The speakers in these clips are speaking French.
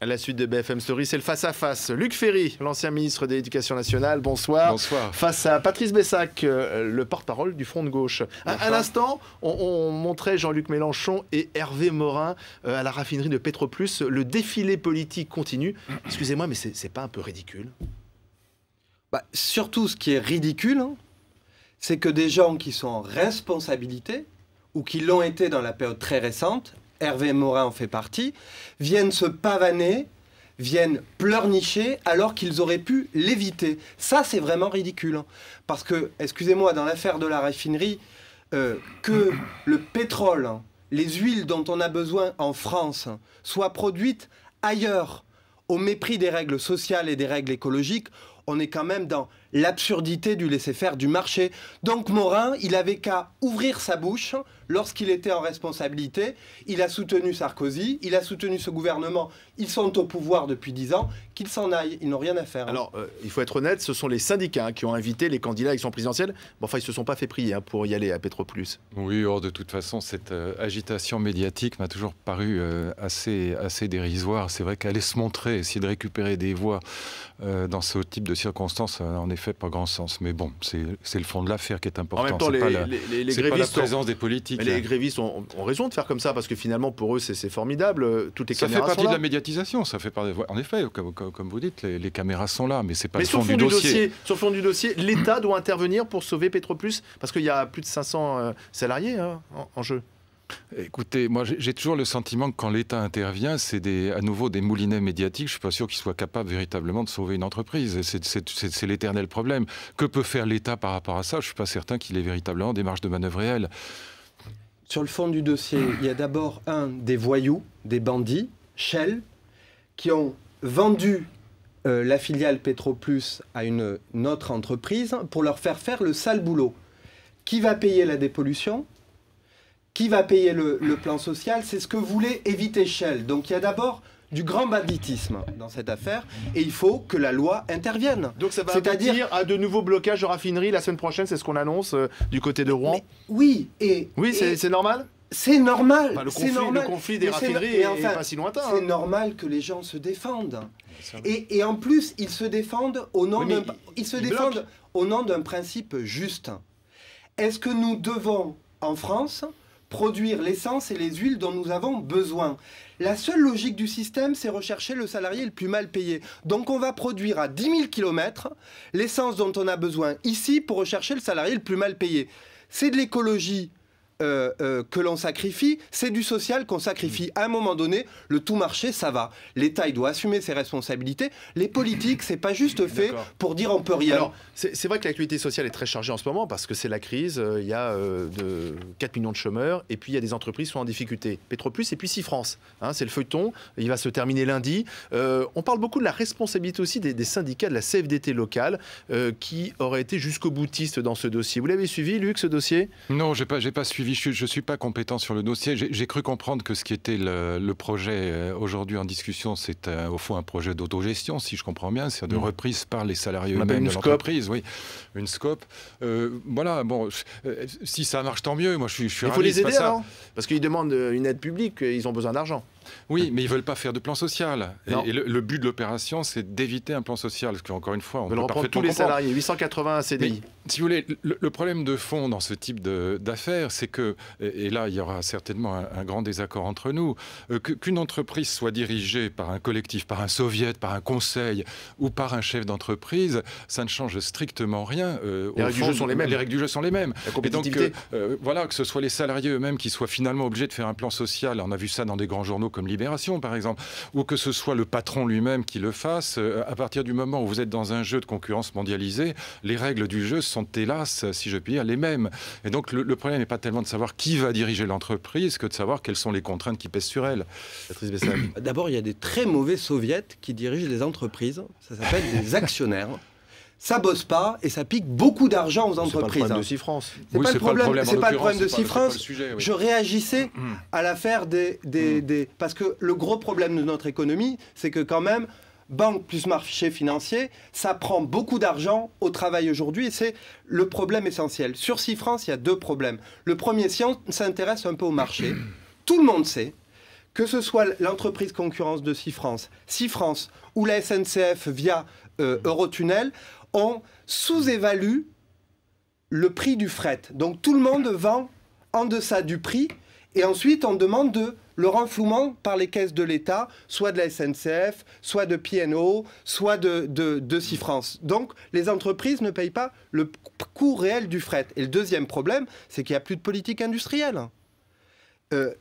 À la suite de BFM Story, c'est le face-à-face. Luc Ferry, l'ancien ministre de l'Éducation nationale, bonsoir. Bonsoir. Face à Patrice Bessac, le porte-parole du Front de gauche. À l'instant, on montrait Jean-Luc Mélenchon et Hervé Morin à la raffinerie de Petroplus. Le défilé politique continue. Excusez-moi, mais c'est pas un peu ridicule? Surtout, ce qui est ridicule, c'est que des gens qui sont en responsabilité, ou qui l'ont été dans la période très récente, Hervé Morin en fait partie, viennent se pavaner, viennent pleurnicher alors qu'ils auraient pu l'éviter. Ça, c'est vraiment ridicule. Parce que, excusez-moi, dans l'affaire de la raffinerie, que le pétrole, les huiles dont on a besoin en France, soient produites ailleurs, au mépris des règles sociales et des règles écologiques, on est quand même dans l'absurdité du laisser-faire du marché. Donc Morin, il avait qu'à ouvrir sa bouche lorsqu'il était en responsabilité. Il a soutenu Sarkozy, il a soutenu ce gouvernement. Ils sont au pouvoir depuis 10 ans. Qu'ils s'en aillent, ils n'ont rien à faire. Alors, il faut être honnête, ce sont les syndicats qui ont invité les candidats à l'élection présidentielle. Bon, enfin, ils ne se sont pas fait prier pour y aller à Petroplus. Oui, de toute façon, cette agitation médiatique m'a toujours paru assez dérisoire. C'est vrai qu'aller se montrer, essayer de récupérer des voix dans ce type de circonstances, en effet, pas grand sens. Mais bon, c'est le fond de l'affaire qui est important. En même temps, les grévistes, pas la présence des politiques. Mais les grévistes ont raison de faire comme ça, parce que finalement, pour eux, c'est formidable. Toutes les caméras sont là. Ça fait partie de la médiatisation. Ça fait en effet, comme vous dites, les caméras sont là, mais c'est pas le fond du dossier. Sur le fond du dossier, l'État doit intervenir pour sauver Petroplus, parce qu'il y a plus de 500 salariés en jeu. Écoutez, moi j'ai toujours le sentiment que quand l'État intervient, c'est à nouveau des moulinets médiatiques. Je ne suis pas sûr qu'ils soient capables véritablement de sauver une entreprise. C'est l'éternel problème. Que peut faire l'État par rapport à ça? Je ne suis pas certain qu'il ait véritablement des marges de manœuvre réelles. Sur le fond du dossier, il y a d'abord des voyous, des bandits, Shell, qui ont vendu la filiale Petroplus à une autre entreprise pour leur faire le sale boulot. Qui va payer la dépollution ? Qui va payer le plan social? C'est ce que voulait éviter Shell. Donc il y a d'abord du grand banditisme dans cette affaire et il faut que la loi intervienne. Donc ça va aboutir à de nouveaux blocages de raffineries la semaine prochaine, c'est ce qu'on annonce du côté de Rouen. Mais, oui, c'est normal. C'est normal. Enfin, le conflit des raffineries est pas si lointain. C'est normal que les gens se défendent. Et en plus, ils se défendent au nom d'un principe juste. Est-ce que nous devons, en France, produire l'essence et les huiles dont nous avons besoin? La seule logique du système, c'est rechercher le salarié le plus mal payé. Donc on va produire à 10 000 km l'essence dont on a besoin ici pour rechercher le salarié le plus mal payé. C'est de l'écologie que l'on sacrifie, c'est du social qu'on sacrifie. À un moment donné, le tout marché, ça va. L'État, il doit assumer ses responsabilités. Les politiques, c'est pas juste fait pour dire on peut rien. Alors, c'est vrai que l'actualité sociale est très chargée en ce moment parce que c'est la crise. Il y a 4 millions de chômeurs et puis il y a des entreprises qui sont en difficulté. Petroplus et puis Sifrance. C'est le feuilleton. Il va se terminer lundi. On parle beaucoup de la responsabilité aussi des syndicats de la CFDT locale qui auraient été jusqu'au boutiste dans ce dossier. Vous l'avez suivi, Luc, ce dossier? Non, j'ai pas suivi. Je ne suis pas compétent sur le dossier. J'ai cru comprendre que ce qui était le projet aujourd'hui en discussion, c'est au fond un projet d'autogestion, si je comprends bien, c'est de reprise par les salariés eux-mêmes de l'entreprise. Oui, une scope. Voilà, bon, si ça marche, tant mieux. Moi, je suis ravi. Il faut les aider, alors, parce qu'ils demandent une aide publique, ils ont besoin d'argent. Oui, mais ils ne veulent pas faire de plan social. Et le but de l'opération, c'est d'éviter un plan social. Parce qu'encore une fois, on peut reprendre tous les salariés, 880 CDI. Mais, si vous voulez, le problème de fond dans ce type d'affaires, c'est que, et là, il y aura certainement un grand désaccord entre nous, qu'une entreprise soit dirigée par un collectif, par un soviet, par un conseil ou par un chef d'entreprise, ça ne change strictement rien. Les règles du jeu sont les mêmes. Les règles du jeu sont les mêmes. La compétitivité. Et donc, voilà, que ce soit les salariés eux-mêmes qui soient finalement obligés de faire un plan social. On a vu ça dans des grands journaux comme Libération, par exemple, ou que ce soit le patron lui-même qui le fasse. À partir du moment où vous êtes dans un jeu de concurrence mondialisée, les règles du jeu sont, hélas, si je puis dire, les mêmes. Et donc, le problème n'est pas tellement de savoir qui va diriger l'entreprise que de savoir quelles sont les contraintes qui pèsent sur elle. D'abord, il y a des très mauvais soviets qui dirigent les entreprises. Ça s'appelle des actionnaires. Ça bosse pas et ça pique beaucoup d'argent aux entreprises. C'est pas le problème de Sifrance. C'est pas le problème de Sifrance. Je réagissais à l'affaire parce que le gros problème de notre économie, c'est que quand même, banque plus marché financier, ça prend beaucoup d'argent au travail aujourd'hui et c'est le problème essentiel. Sur Sifrance, il y a deux problèmes. Le premier, si on s'intéresse un peu au marché, tout le monde sait que ce soit l'entreprise concurrence de Sifrance, ou la SNCF via Eurotunnel, on sous-évalue le prix du fret. Donc tout le monde vend en deçà du prix et ensuite on demande de le renflouement par les caisses de l'État, soit de la SNCF, soit de P&O, soit de Sifrance. Donc les entreprises ne payent pas le coût réel du fret. Et le deuxième problème, c'est qu'il n'y a plus de politique industrielle.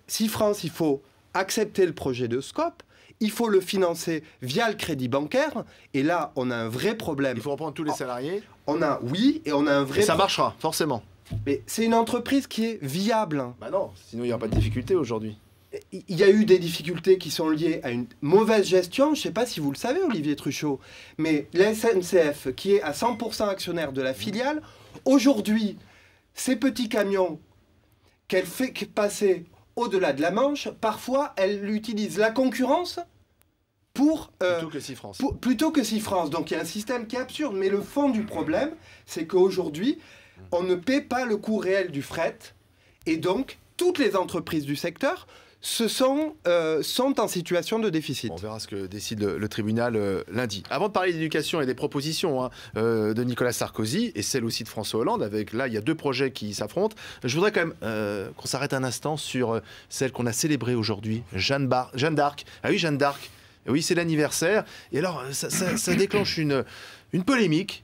Sifrance, il faut accepter le projet de Scope, il faut le financer via le crédit bancaire, et là, on a un vrai problème. Il faut reprendre tous les salariés. Oui, et on a un vrai... Et ça marchera, forcément. Mais c'est une entreprise qui est viable. Bah non, sinon il n'y aura pas de difficulté aujourd'hui. Il y a eu des difficultés qui sont liées à une mauvaise gestion. Je ne sais pas si vous le savez, Olivier Truchot, mais la SNCF, qui est à 100% actionnaire de la filiale, aujourd'hui, ces petits camions qu'elle fait passer au-delà de la Manche, parfois, elle utilise la concurrence plutôt que Sifrance. Donc il y a un système qui est absurde. Mais le fond du problème, c'est qu'aujourd'hui, on ne paie pas le coût réel du fret. Et donc, toutes les entreprises du secteur sont en situation de déficit. On verra ce que décide le tribunal lundi. Avant de parler d'éducation et des propositions de Nicolas Sarkozy et celle aussi de François Hollande, là il y a deux projets qui s'affrontent, je voudrais quand même qu'on s'arrête un instant sur celle qu'on a célébrée aujourd'hui, Jeanne d'Arc. Ah oui, Jeanne d'Arc. Oui, c'est l'anniversaire. Et alors, ça déclenche une polémique.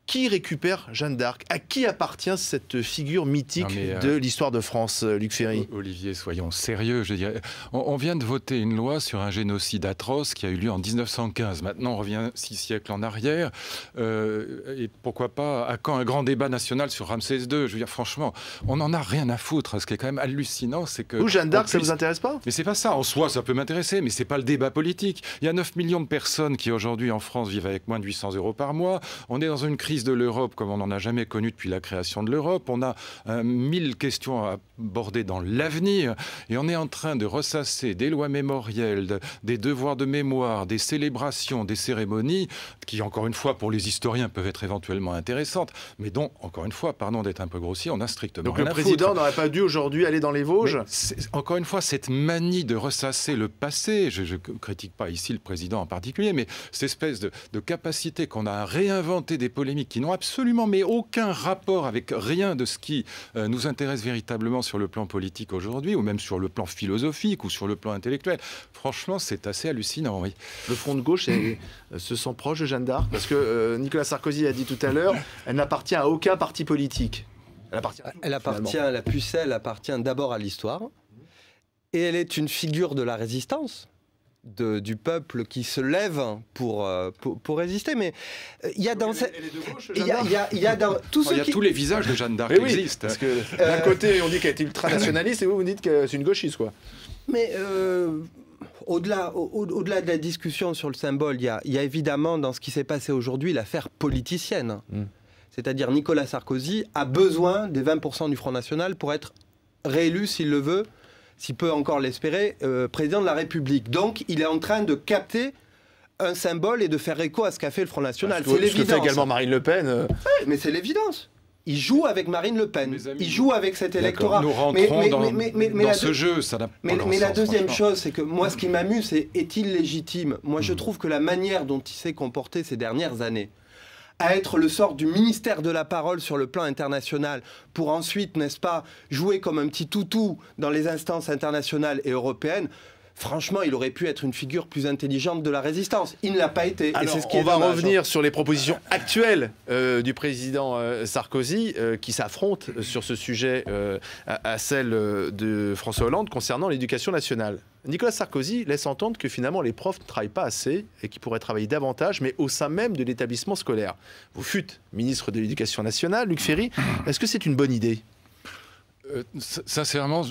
Qui récupère Jeanne d'Arc? À qui appartient cette figure mythique de l'histoire de France, Luc Ferry? Olivier, soyons sérieux, je dirais. On vient de voter une loi sur un génocide atroce qui a eu lieu en 1915. Maintenant, on revient 6 siècles en arrière. Et pourquoi pas, à quand un grand débat national sur Ramsès II? Je veux dire, franchement, on n'en a rien à foutre. Ce qui est quand même hallucinant, c'est que... Ou Jeanne d'Arc, ça ne vous intéresse pas? Mais c'est pas ça. En soi, ça peut m'intéresser, mais c'est pas le débat politique. Il y a 9 millions de personnes qui, aujourd'hui, en France, vivent avec moins de 800 € par mois. On est dans une crise de l'Europe comme on n'en a jamais connu depuis la création de l'Europe. On a 1000 questions à aborder dans l'avenir et on est en train de ressasser des lois mémorielles, des devoirs de mémoire, des célébrations, des cérémonies qui, encore une fois, pour les historiens peuvent être éventuellement intéressantes, mais dont, encore une fois, pardon d'être un peu grossier, on a strictement donc rien à foutre. Donc le président n'aurait pas dû aujourd'hui aller dans les Vosges? Encore une fois, cette manie de ressasser le passé, je ne critique pas ici le président en particulier, mais cette espèce de capacité qu'on a à réinventer des polémiques qui n'ont absolument mais aucun rapport avec rien de ce qui nous intéresse véritablement sur le plan politique aujourd'hui, ou même sur le plan philosophique, ou sur le plan intellectuel. Franchement, c'est assez hallucinant, oui. Le Front de gauche se sent proche de Jeanne d'Arc, parce que Nicolas Sarkozy a dit tout à l'heure, elle n'appartient à aucun parti politique. Elle appartient à la pucelle, appartient d'abord à l'histoire, et elle est une figure de la résistance. Du peuple qui se lève pour résister, mais il y a dans il y a dans tous ceux tous les visages de Jeanne d'Arc oui, existent. Parce que d'un côté on dit qu'elle est ultranationaliste et vous dites que c'est une gauchiste, quoi. Mais au-delà de la discussion sur le symbole, il y a évidemment dans ce qui s'est passé aujourd'hui l'affaire politicienne. C'est-à-dire Nicolas Sarkozy a besoin des 20% du Front National pour être réélu s'il le veut, s'il peut encore l'espérer, président de la République. Donc, il est en train de capter un symbole et de faire écho à ce qu'a fait le Front National. C'est l'évidence. Ce que fait également Marine Le Pen. Oui, mais c'est l'évidence. Il joue avec Marine Le Pen. Il joue avec cet électorat. Nous rentrons dans ce jeu. Ça n'a pas mais la deuxième chose, c'est que moi, ce qui m'amuse, c'est est-il légitime? Moi, je trouve que la manière dont il s'est comporté ces dernières années, à être le sort du ministère de la parole sur le plan international, pour ensuite, n'est-ce pas, jouer comme un petit toutou dans les instances internationales et européennes, franchement, il aurait pu être une figure plus intelligente de la résistance. Il ne l'a pas été. Alors, et c'est ce qui on va revenir sur les propositions actuelles du président Sarkozy qui s'affrontent sur ce sujet à celle de François Hollande concernant l'éducation nationale. Nicolas Sarkozy laisse entendre que finalement les profs ne travaillent pas assez et qu'ils pourraient travailler davantage, mais au sein même de l'établissement scolaire. Vous fûtes ministre de l'Éducation nationale, Luc Ferry. Est-ce que c'est une bonne idée ? Sincèrement,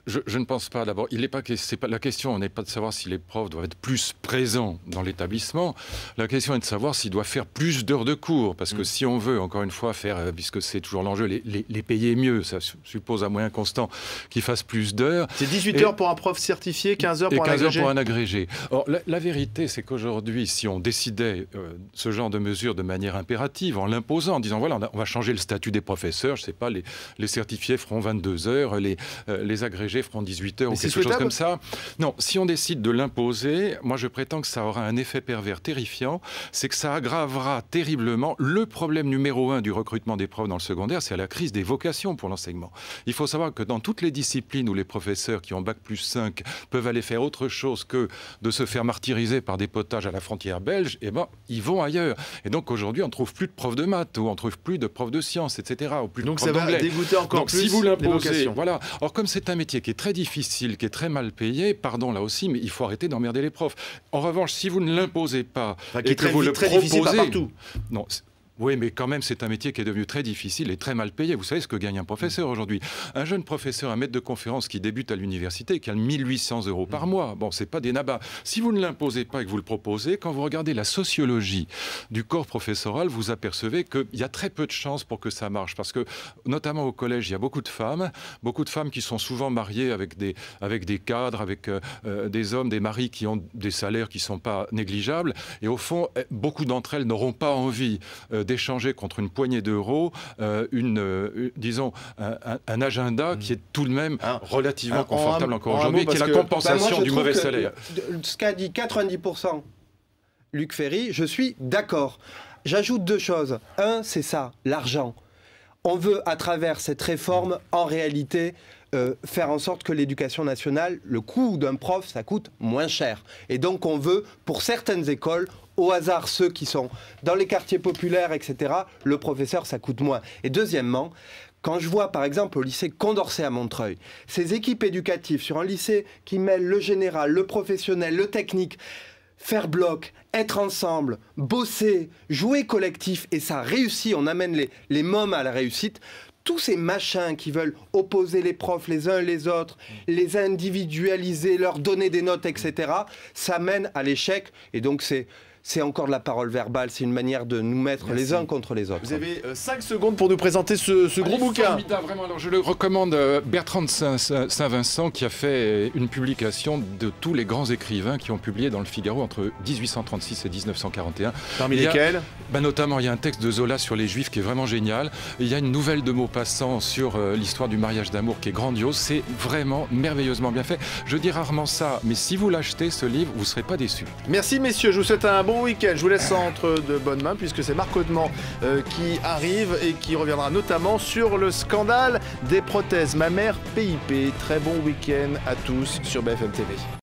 je ne pense pas. D'abord, la question n'est pas de savoir si les profs doivent être plus présents dans l'établissement. La question est de savoir s'ils doivent faire plus d'heures de cours. Parce que si on veut, encore une fois, faire, puisque c'est toujours l'enjeu, les payer mieux, ça suppose à moyen constant qu'ils fassent plus d'heures. C'est 18 heures pour un prof certifié, 15 heures pour un agrégé. 15 heures pour un agrégé. Or, la vérité, c'est qu'aujourd'hui, si on décidait ce genre de mesures de manière impérative, en l'imposant, en disant, voilà, on va changer le statut des professeurs, je ne sais pas, les certifiés feront 22 22 heures, les agrégés feront 18 heures ou c'est quelque chose souhaitable comme ça. Non, si on décide de l'imposer, moi je prétends que ça aura un effet pervers terrifiant, c'est que ça aggravera terriblement le problème numéro 1 du recrutement des profs dans le secondaire, c'est la crise des vocations pour l'enseignement. Il faut savoir que dans toutes les disciplines où les professeurs qui ont bac+5 peuvent aller faire autre chose que de se faire martyriser par des potages à la frontière belge, eh ben, ils vont ailleurs. Et donc aujourd'hui, on ne trouve plus de profs de maths, ou on ne trouve plus de profs de sciences, etc. Ou plus donc de profs ça va d'anglais. dégoûter encore donc, plus si vous les l'imposez, vocations. voilà. Or, comme c'est un métier qui est très difficile, qui est très mal payé, pardon là aussi, mais il faut arrêter d'emmerder les profs. En revanche, si vous ne l'imposez pas, Enfin, qui et est que vous le très difficile proposez... partout. Non, oui, mais quand même, c'est un métier qui est devenu très difficile et très mal payé. Vous savez ce que gagne un professeur aujourd'hui? Un jeune professeur, un maître de conférence qui débute à l'université, qui a 1 800 € par mois. Bon, c'est pas des nabas. Si vous ne l'imposez pas et que vous le proposez, quand vous regardez la sociologie du corps professoral, vous apercevez qu'il y a très peu de chances pour que ça marche. Parce que, notamment au collège, il y a beaucoup de femmes qui sont souvent mariées avec des cadres, avec des hommes, des maris qui ont des salaires qui ne sont pas négligeables. Et au fond, beaucoup d'entre elles n'auront pas envie d'échanger contre une poignée d'euros, disons, un agenda qui est tout de même relativement confortable encore aujourd'hui, qui est la compensation du mauvais salaire. Ce qu'a dit 90% Luc Ferry, je suis d'accord. J'ajoute 2 choses. Un, c'est ça, l'argent. On veut, à travers cette réforme, en réalité, faire en sorte que l'éducation nationale, le coût d'un prof, ça coûte moins cher. Et donc, on veut, pour certaines écoles, au hasard ceux qui sont dans les quartiers populaires, etc., le professeur, ça coûte moins. Et deuxièmement, quand je vois, par exemple, au lycée Condorcet à Montreuil, ces équipes éducatives sur un lycée qui mêle le général, le professionnel, le technique, faire bloc, être ensemble, bosser, jouer collectif, et ça réussit, on amène les mômes à la réussite. Tous ces machins qui veulent opposer les profs les uns les autres, les individualiser, leur donner des notes, etc., ça mène à l'échec. Et donc c'est encore de la parole verbale, c'est une manière de nous mettre les uns contre les autres. Vous avez 5 secondes pour nous présenter ce gros bouquin. Vraiment. Alors, je le recommande, Bertrand de Saint-Vincent, qui a fait une publication de tous les grands écrivains qui ont publié dans le Figaro entre 1836 et 1941. Parmi lesquels notamment, il y a un texte de Zola sur les Juifs qui est vraiment génial. Il y a une nouvelle de Maupassant sur l'histoire du mariage d'amour qui est grandiose. C'est vraiment merveilleusement bien fait. Je dis rarement ça, mais si vous l'achetez, ce livre, vous ne serez pas déçus. Merci messieurs, je vous souhaite un bon week-end. Je vous laisse entre de bonnes mains puisque c'est Marc Audement qui arrive et qui reviendra notamment sur le scandale des prothèses mammaires PIP. Très bon week-end à tous sur BFM TV.